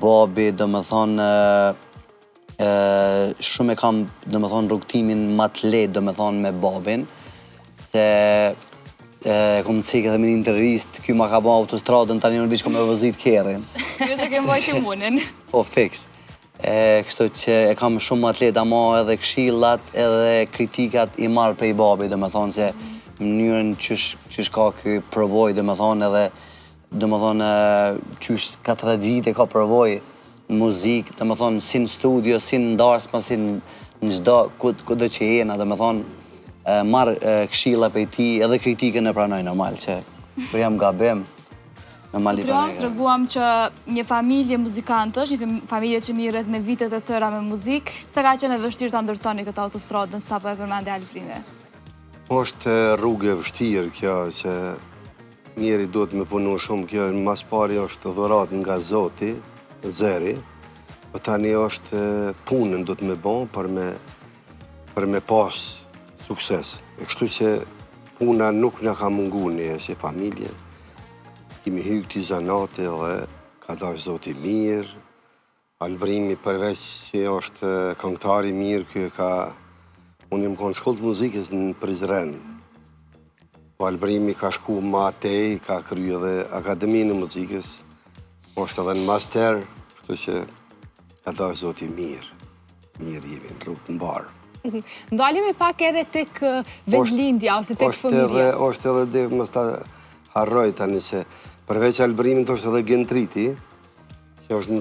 babi, do më thonë, shumë e kam, do më thonë, rrugtimin ma të lehtë, do më thonë, me babin, se kom të cekë edhe me një intervist, kjo ma ka ba autostradën, tani në vishë kom e vëzit kerin. Kjo që ke mbajtë imunin. Po, fiks. Kështu që e kam shumë ma të lehtë, ama edhe këshillat, edhe kritikat i marrë prej babi, do më thonë, se mënyrën qysh ka kjo provoj, do më thonë, edhe do më thonë, qysh 4 vite ka provoj muzikë, do më thonë, si në studio, si në ndarsma, si në gjdo, kudo që jena, do më thonë, marrë këshilla për ti, edhe kritikën e pranoj normal, që për jam gabim, normal i pranoj. Të reguam që një familje muzikantësh, një familje që mirët me vitet e tëra me muzikë, se ka qenë e vështirë të ndërtoni këtë autostradën, sa po e përmende Alfrine? Është rrugë e vështirë kjo, që njeri duhet me punu shumë, kjo në mas pari është dhurat nga Zoti, Zeri, po tani është punën duhet me bon për me pas sukses. E kështu që puna nuk në ka mungu një si familje, kemi hy këti zanati dhe ka dash Zoti mirë, Albrimi përveç që është këngëtari mirë, kjo ka... Unë jam konë shkollë të muzikës në Prizren. Po Albrimi ka shku ma tej, ka kryu edhe Akademinë në muzikës, është edhe në master, kështu që ka dash Zoti mirë. Mirë jemi në rrugë të mbarë. Ndalimi pak edhe tek vendlindja ose tek fëmijëria. Është edhe dhe mos ta harroj tani se përveç Albrimin të është edhe Gentriti, që është në